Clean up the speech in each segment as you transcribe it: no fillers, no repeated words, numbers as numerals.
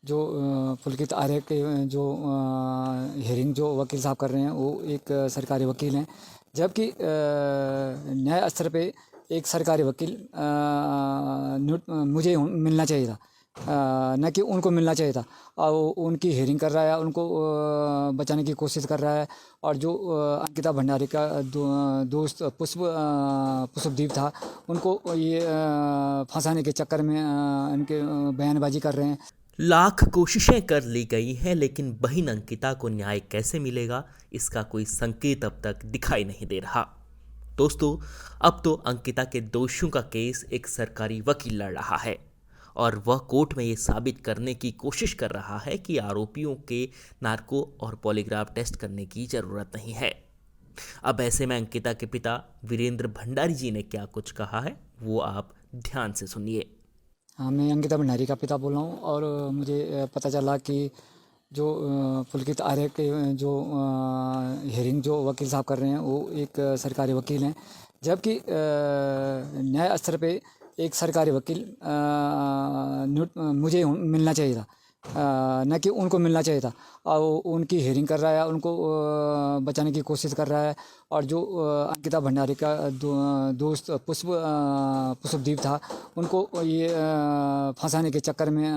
जो पुलकित आर्य के जो हियरिंग जो वकील साहब कर रहे हैं वो एक सरकारी वकील हैं, जबकि न्याय स्तर पे एक सरकारी वकील मुझे मिलना चाहिए था, न कि उनको मिलना चाहिए था। और वो उनकी हियरिंग कर रहा है, उनको बचाने की कोशिश कर रहा है। और जो अंकिता भंडारी का दोस्त पुष्पदीप था, उनको ये फंसाने के चक्कर में इनके बयानबाजी कर रहे हैं। लाख कोशिशें कर ली गई हैं, लेकिन बहन अंकिता को न्याय कैसे मिलेगा, इसका कोई संकेत अब तक दिखाई नहीं दे रहा। दोस्तों, अब तो अंकिता के दोषियों का केस एक सरकारी वकील लड़ रहा है और वह कोर्ट में ये साबित करने की कोशिश कर रहा है कि आरोपियों के नार्को और पॉलीग्राफ टेस्ट करने की ज़रूरत नहीं है। अब ऐसे में अंकिता के पिता वीरेंद्र भंडारी जी ने क्या कुछ कहा है, वो आप ध्यान से सुनिए। हाँ, मैं अंकिता भंडारी का पिता बोल रहा हूँ। और मुझे पता चला कि जो पुलकित आर्य के जो हियरिंग जो वकील साहब कर रहे हैं वो एक सरकारी वकील हैं, जबकि न्याय स्तर पे एक सरकारी वकील मुझे मिलना चाहिए था, न कि उनको मिलना चाहिए था। और वो उनकी हियरिंग कर रहा है, उनको बचाने की कोशिश कर रहा है। और जो अंकिता भंडारी का दोस्त पुष्पदीप था, उनको ये फंसाने के चक्कर में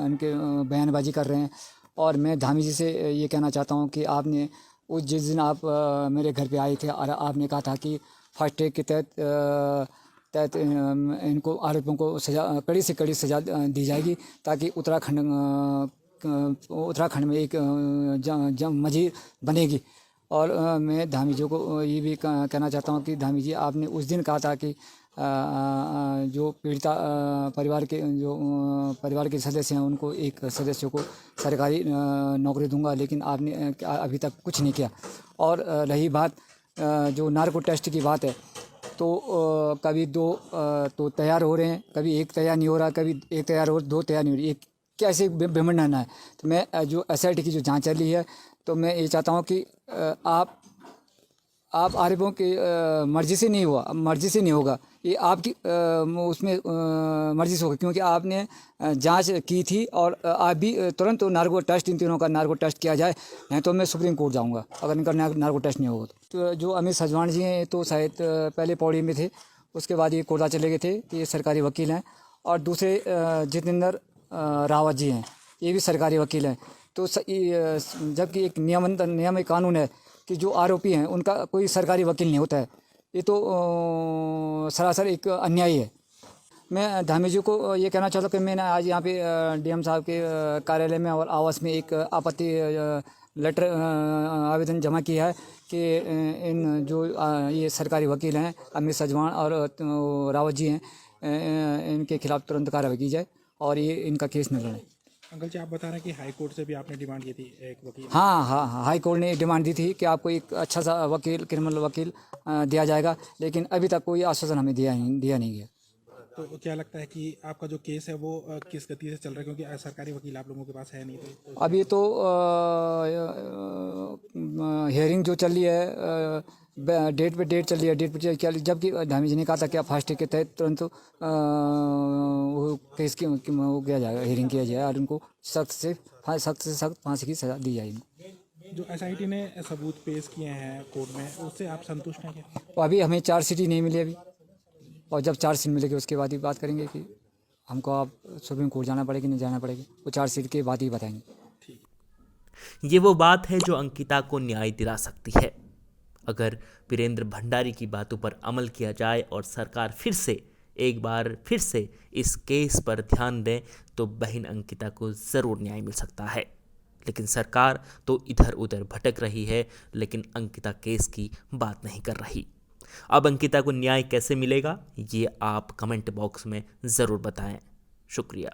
इनके बयानबाजी कर रहे हैं। और मैं धामी जी से ये कहना चाहता हूँ कि आपने उस जिस दिन आप मेरे घर पे आए थे और आपने कहा था कि फास्ट ट्रैक के तहत इनको आरोपियों को सजा कड़ी से कड़ी सजा दी जाएगी, ताकि उत्तराखंड में एक मजीर बनेगी। और मैं धामी जी को ये भी कहना चाहता हूँ कि धामी जी, आपने उस दिन कहा था कि जो पीड़िता परिवार के सदस्य हैं उनको एक सदस्य को सरकारी नौकरी दूंगा, लेकिन आपने अभी तक कुछ नहीं किया। और रही बात जो नार्को टेस्ट की बात है, तो कभी दो तो तैयार हो रहे हैं, कभी एक तैयार नहीं हो रहा, कभी एक तैयार हो दो तैयार नहीं हो रही। ये कैसे बेमंडना है। तो मैं जो एसआईटी की जो जांच चल रही है, तो मैं ये चाहता हूँ कि आप आरोपों की मर्जी से नहीं हुआ, मर्जी से नहीं होगा, ये आपकी उसमें मर्जी से होगा, क्योंकि आपने जांच की थी। और आप भी तुरंत नार्को टेस्ट, इन तीनों का नार्को टेस्ट किया जाए, नहीं तो मैं सुप्रीम कोर्ट जाऊंगा अगर इनका नार्को टेस्ट नहीं होगा। तो जो अमित सजवाण जी हैं, तो शायद पहले पौड़ी में थे, उसके बाद ये कोटा चले गए थे, ये सरकारी वकील हैं। और दूसरे जितेंद्र रावत जी हैं, ये भी सरकारी वकील हैं। तो जबकि एक नियम एक कानून है कि जो आरोपी हैं उनका कोई सरकारी वकील नहीं होता है। ये तो सरासर एक अन्याय है। मैं धामी जी को ये कहना चाहता हूँ कि मैंने आज यहाँ पे डीएम साहब के कार्यालय में और आवास में एक आपत्ति लेटर आवेदन जमा किया है कि इन जो ये सरकारी वकील हैं अमित सजवाण और रावत जी हैं, इनके खिलाफ तुरंत कार्रवाई की जाए और ये इनका केस न लड़ें। अंकल जी, आप बता रहे हैं कि हाई कोर्ट से भी आपने डिमांड की थी एक वकील। हाँ हाँ हाँ, हाई कोर्ट ने डिमांड दी थी कि आपको एक अच्छा सा वकील, क्रिमिनल वकील दिया जाएगा, लेकिन अभी तक कोई आश्वासन हमें दिया नहीं गया। तो क्या लगता है कि आपका जो केस है वो किस गति से चल रहा है, क्योंकि सरकारी वकील आप लोगों के पास है नहीं, तो अभी तो हियरिंग जो चल रही है, डेट पे डेट चल रही है, डेट पे क्या, जबकि धामी जी ने कहा था कि आप फास्ट ट्रैक के तहत तुरंत वो केस की वो किया जाएगा, हियरिंग किया जाएगा और उनको सख्त से सख्त फांसी की सजा दी जाएगी। जो एसआईटी ने सबूत पेश किए हैं कोर्ट में, उससे आप संतुष्ट हैं क्या? तो अभी हमें चार्जशीट ही नहीं मिली अभी, और जब चार्जशीट मिलेगी उसके बाद ही बात करेंगे कि हमको आप सुप्रीम कोर्ट जाना पड़ेगा नहीं जाना पड़ेगा, वो चार्जशीट के बाद ही बताएंगे। ये वो बात है जो अंकिता को न्याय दिला सकती है। अगर वीरेंद्र भंडारी की बातों पर अमल किया जाए और सरकार एक बार फिर से इस केस पर ध्यान दें, तो बहन अंकिता को ज़रूर न्याय मिल सकता है। लेकिन सरकार तो इधर उधर भटक रही है, लेकिन अंकिता केस की बात नहीं कर रही। अब अंकिता को न्याय कैसे मिलेगा, ये आप कमेंट बॉक्स में ज़रूर बताएं। शुक्रिया।